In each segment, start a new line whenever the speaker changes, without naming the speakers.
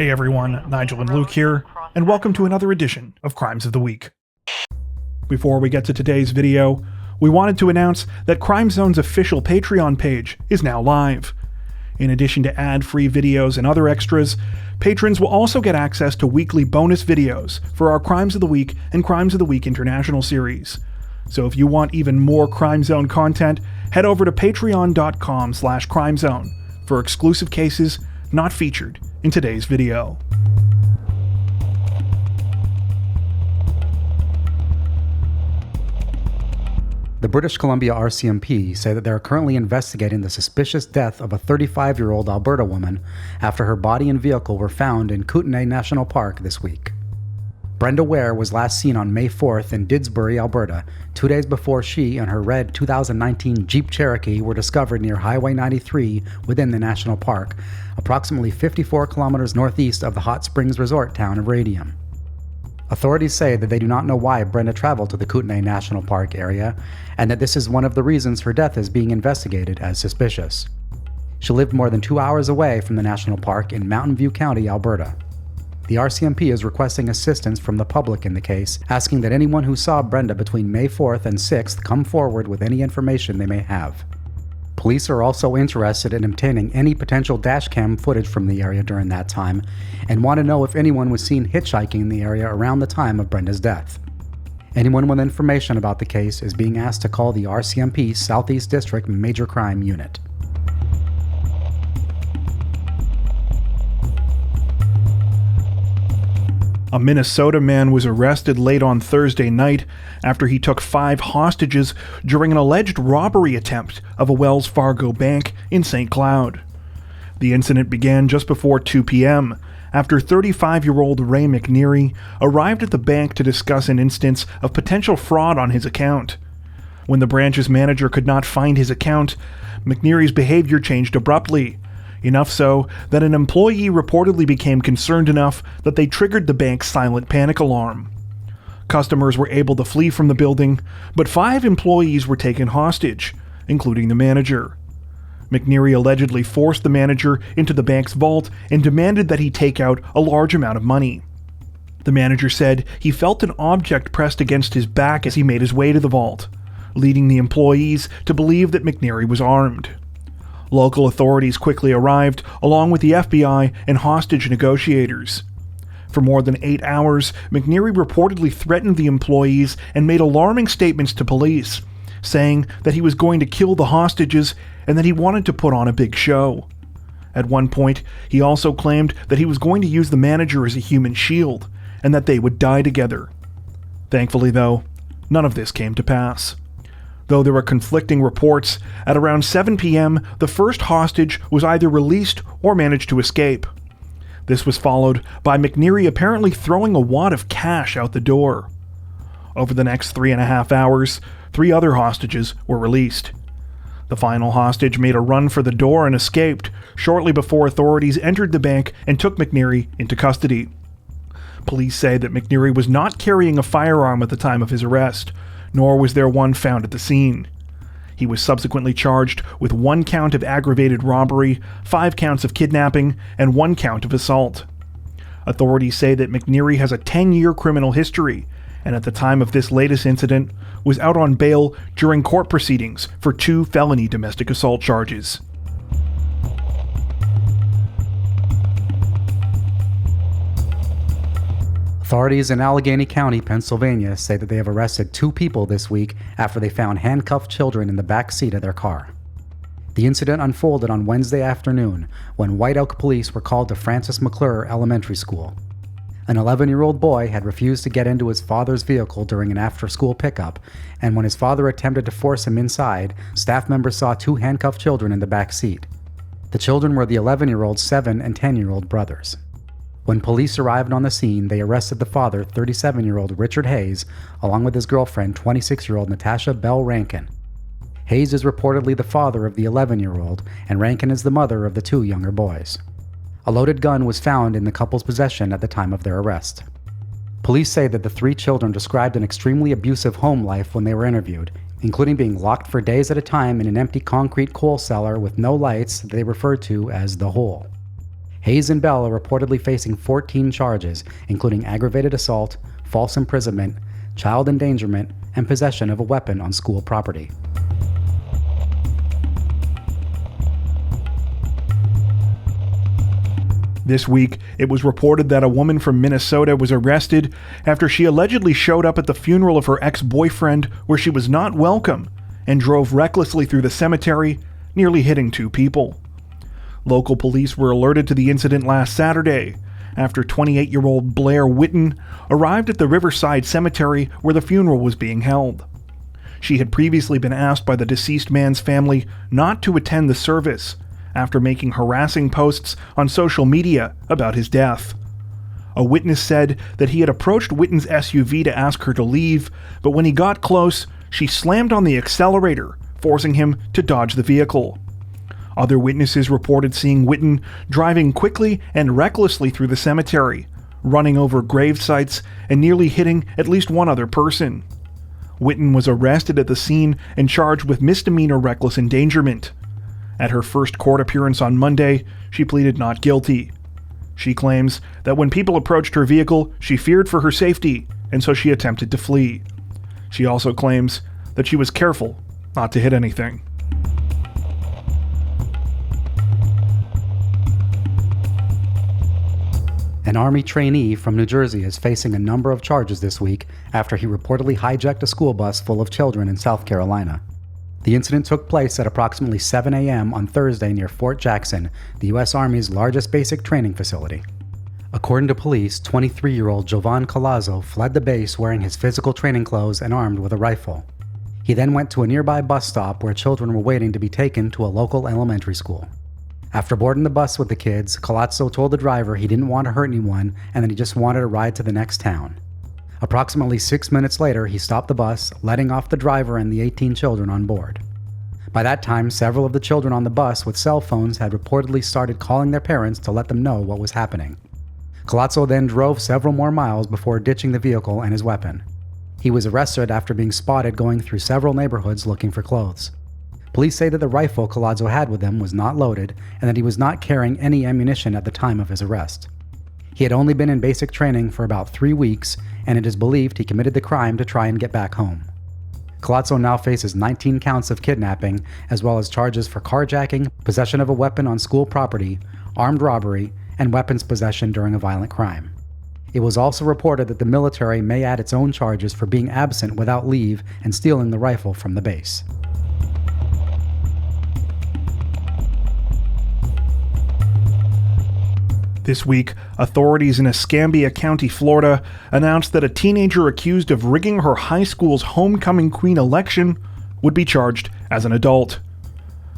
Hey everyone, Nigel and Luke here, and welcome to another edition of Crimes of the Week. Before we get to today's video, we wanted to announce that Crime Zone's official Patreon page is now live. In addition to ad-free videos and other extras, patrons will also get access to weekly bonus videos for our Crimes of the Week and Crimes of the Week International series. So if you want even more Crime Zone content, head over to patreon.com/crimezone for exclusive cases not featured in today's video.
The British Columbia RCMP say that they are currently investigating the suspicious death of a 35-year-old Alberta woman after her body and vehicle were found in KOOTENAY National Park this week. Brenda Ware was last seen on May 4th in Didsbury, Alberta, 2 days before she and her red 2019 Jeep Cherokee were discovered near Highway 93 within the national park, approximately 54 kilometers northeast of the hot springs resort town of Radium. Authorities say that they do not know why Brenda traveled to the Kootenay National Park area, and that this is one of the reasons her death is being investigated as suspicious. She lived more than 2 hours away from the national park in Mountain View County, Alberta. The RCMP is requesting assistance from the public in the case, asking that anyone who saw Brenda between May 4th and 6th come forward with any information they may have. Police are also interested in obtaining any potential dashcam footage from the area during that time, and want to know if anyone was seen hitchhiking in the area around the time of Brenda's death. Anyone with information about the case is being asked to call the RCMP Southeast District Major Crime Unit.
A Minnesota man was arrested late on Thursday night after he took 5 hostages during an alleged robbery attempt of a Wells Fargo bank in St. Cloud. The incident began just before 2 p.m. after 35-year-old Ray McNeary arrived at the bank to discuss an instance of potential fraud on his account. When the branch's manager could not find his account, McNeary's behavior changed abruptly. Enough so that an employee reportedly became concerned enough that they triggered the bank's silent panic alarm. Customers were able to flee from the building, but 5 employees were taken hostage, including the manager. McNeary allegedly forced the manager into the bank's vault and demanded that he take out a large amount of money. The manager said he felt an object pressed against his back as he made his way to the vault, leading the employees to believe that McNeary was armed. Local authorities quickly arrived, along with the FBI and hostage negotiators. For more than 8 hours, McNeary reportedly threatened the employees and made alarming statements to police, saying that he was going to kill the hostages and that he wanted to put on a big show. At one point, he also claimed that he was going to use the manager as a human shield, and that they would die together. Thankfully, though, none of this came to pass. Though there were conflicting reports, at around 7 p.m., the first hostage was either released or managed to escape. This was followed by McNeary apparently throwing a wad of cash out the door. Over the next 3.5 hours, 3 other hostages were released. The final hostage made a run for the door and escaped shortly before authorities entered the bank and took McNeary into custody. Police say that McNeary was not carrying a firearm at the time of his arrest, nor was there one found at the scene. He was subsequently charged with 1 count of aggravated robbery, 5 counts of kidnapping, and 1 count of assault. Authorities say that McNeary has a 10-year criminal history, and at the time of this latest incident, was out on bail during court proceedings for 2 felony domestic assault charges.
Authorities in Allegheny County, Pennsylvania say that they have arrested 2 people this week after they found handcuffed children in the back seat of their car. The incident unfolded on Wednesday afternoon when White Oak police were called to Francis McClure Elementary School. An 11-year-old boy had refused to get into his father's vehicle during an after-school pickup, and when his father attempted to force him inside, staff members saw 2 handcuffed children in the back seat. The children were the 11-year-old's 7 and 10-year-old brothers. When police arrived on the scene, they arrested the father, 37-year-old Richard Hayes, along with his girlfriend, 26-year-old Natasha Bell Rankin. Hayes is reportedly the father of the 11-year-old, and Rankin is the mother of the 2 younger boys. A loaded gun was found in the couple's possession at the time of their arrest. Police say that the 3 children described an extremely abusive home life when they were interviewed, including being locked for days at a time in an empty concrete coal cellar with no lights that they referred to as the hole. Hayes and Bell are reportedly facing 14 charges, including aggravated assault, false imprisonment, child endangerment, and possession of a weapon on school property.
This week, it was reported that a woman from Minnesota was arrested after she allegedly showed up at the funeral of her ex-boyfriend where she was not welcome and drove recklessly through the cemetery, nearly hitting 2 people. Local police were alerted to the incident last Saturday after 28-year-old Blair Witten arrived at the Riverside Cemetery where the funeral was being held. She had previously been asked by the deceased man's family not to attend the service after making harassing posts on social media about his death. A witness said that he had approached Witten's SUV to ask her to leave, but when he got close, she slammed on the accelerator, forcing him to dodge the vehicle. Other witnesses reported seeing Witten driving quickly and recklessly through the cemetery, running over grave sites and nearly hitting at least one other person. Witten was arrested at the scene and charged with misdemeanor reckless endangerment. At her first court appearance on Monday, she pleaded not guilty. She claims that when people approached her vehicle, she feared for her safety, and so she attempted to flee. She also claims that she was careful not to hit anything.
An Army trainee from New Jersey is facing a number of charges this week after he reportedly hijacked a school bus full of children in South Carolina. The incident took place at approximately 7 a.m. on Thursday near Fort Jackson, the U.S. Army's largest basic training facility. According to police, 23-year-old Jovan Collazo fled the base wearing his physical training clothes and armed with a rifle. He then went to a nearby bus stop where children were waiting to be taken to a local elementary school. After boarding the bus with the kids, Collazo told the driver he didn't want to hurt anyone and that he just wanted a ride to the next town. Approximately 6 minutes later, he stopped the bus, letting off the driver and the 18 children on board. By that time, several of the children on the bus with cell phones had reportedly started calling their parents to let them know what was happening. Collazo then drove several more miles before ditching the vehicle and his weapon. He was arrested after being spotted going through several neighborhoods looking for clothes. Police say that the rifle Collazo had with him was not loaded and that he was not carrying any ammunition at the time of his arrest. He had only been in basic training for about 3 weeks, and it is believed he committed the crime to try and get back home. Collazo now faces 19 counts of kidnapping, as well as charges for carjacking, possession of a weapon on school property, armed robbery, and weapons possession during a violent crime. It was also reported that the military may add its own charges for being absent without leave and stealing the rifle from the base.
This week, authorities in Escambia County, Florida, announced that a teenager accused of rigging her high school's homecoming queen election would be charged as an adult.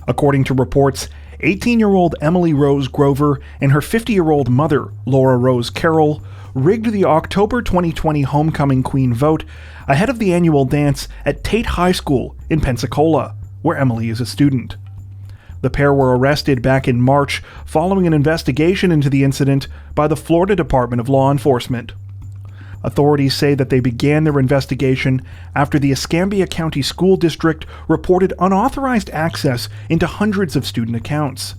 According to reports, 18-year-old Emily Rose Grover and her 50-year-old mother, Laura Rose Carroll, rigged the October 2020 homecoming queen vote ahead of the annual dance at Tate High School in Pensacola, where Emily is a student. The pair were arrested back in March following an investigation into the incident by the Florida Department of Law Enforcement. Authorities say that they began their investigation after the Escambia County School District reported unauthorized access into hundreds of student accounts.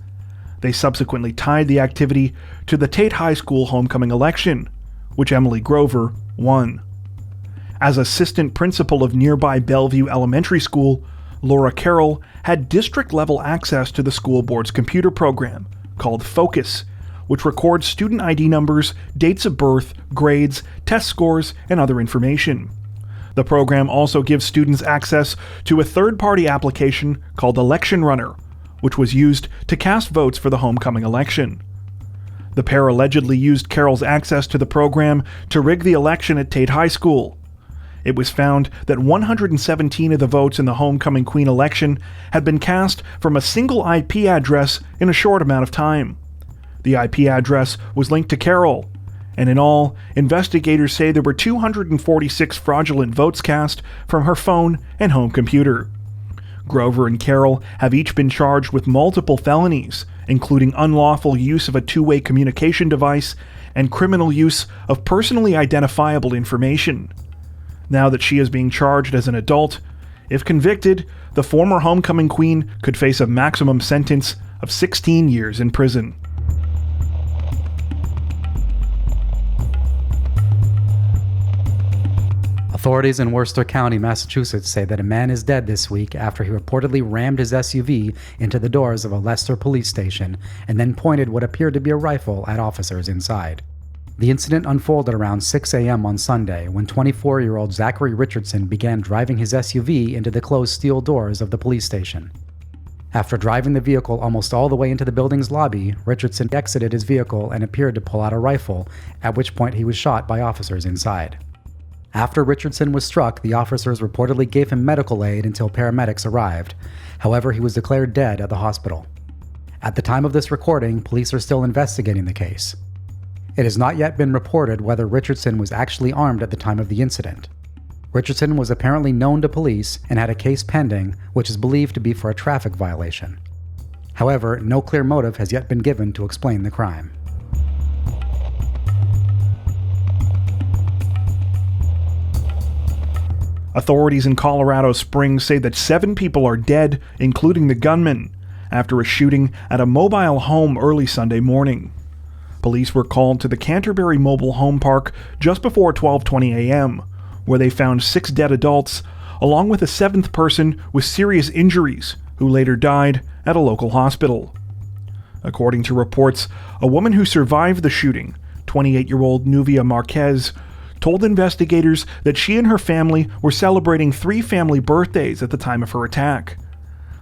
They subsequently tied the activity to the Tate High School homecoming election, which Emily Grover won. As assistant principal of nearby Bellevue Elementary School, Laura Carroll had district-level access to the school board's computer program, called Focus, which records student ID numbers, dates of birth, grades, test scores, and other information. The program also gives students access to a third-party application called Election Runner, which was used to cast votes for the homecoming election. The pair allegedly used Carroll's access to the program to rig the election at Tate High School. It was found that 117 of the votes in the homecoming queen election had been cast from a single IP address in a short amount of time. The IP address was linked to Carroll, and in all, investigators say there were 246 fraudulent votes cast from her phone and home computer. Grover and Carroll have each been charged with multiple felonies, including unlawful use of a two-way communication device and criminal use of personally identifiable information. Now that she is being charged as an adult, if convicted, the former homecoming queen could face a maximum sentence of 16 years in prison.
Authorities in Worcester County, Massachusetts say that a man is dead this week after he reportedly rammed his SUV into the doors of a Leicester police station and then pointed what appeared to be a rifle at officers inside. The incident unfolded around 6 a.m. on Sunday when 24-year-old Zachary Richardson began driving his SUV into the closed steel doors of the police station. After driving the vehicle almost all the way into the building's lobby, Richardson exited his vehicle and appeared to pull out a rifle, at which point he was shot by officers inside. After Richardson was struck, the officers reportedly gave him medical aid until paramedics arrived. However, he was declared dead at the hospital. At the time of this recording, police are still investigating the case. It has not yet been reported whether Richardson was actually armed at the time of the incident. Richardson was apparently known to police and had a case pending, which is believed to be for a traffic violation. However, no clear motive has yet been given to explain the crime.
Authorities in Colorado Springs say that 7 people are dead, including the gunman, after a shooting at a mobile home early Sunday morning. Police were called to the Canterbury Mobile Home Park just before 12:20 a.m., where they found 6 dead adults, along with a 7th person with serious injuries, who later died at a local hospital. According to reports, a woman who survived the shooting, 28-year-old Nuvia Marquez, told investigators that she and her family were celebrating 3 family birthdays at the time of her attack.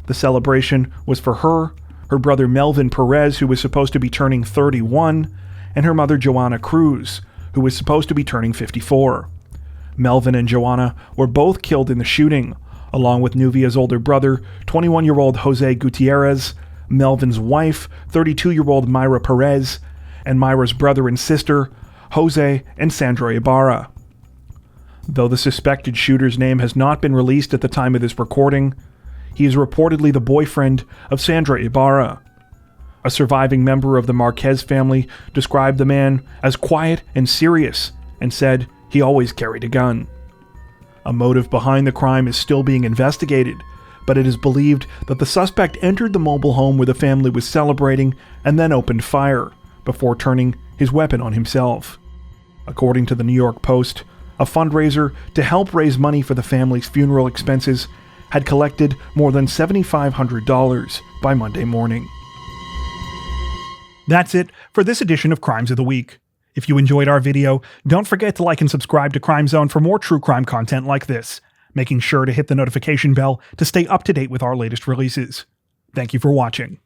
The celebration was for her brother Melvin Perez, who was supposed to be turning 31, and her mother Joanna Cruz, who was supposed to be turning 54. Melvin and Joanna were both killed in the shooting, along with Nuvia's older brother, 21-year-old Jose Gutierrez, Melvin's wife, 32-year-old Myra Perez, and Myra's brother and sister, Jose and Sandra Ibarra. Though the suspected shooter's name has not been released at the time of this recording, he is reportedly the boyfriend of Sandra Ibarra. A surviving member of the Marquez family described the man as quiet and serious and said he always carried a gun. A motive behind the crime is still being investigated, but it is believed that the suspect entered the mobile home where the family was celebrating and then opened fire before turning his weapon on himself. According to the New York Post, a fundraiser to help raise money for the family's funeral expenses had collected more than $7,500 by Monday morning. That's it for this edition of Crimes of the Week. If you enjoyed our video, don't forget to like and subscribe to Crime Zone for more true crime content like this, making sure to hit the notification bell to stay up to date with our latest releases. Thank you for watching.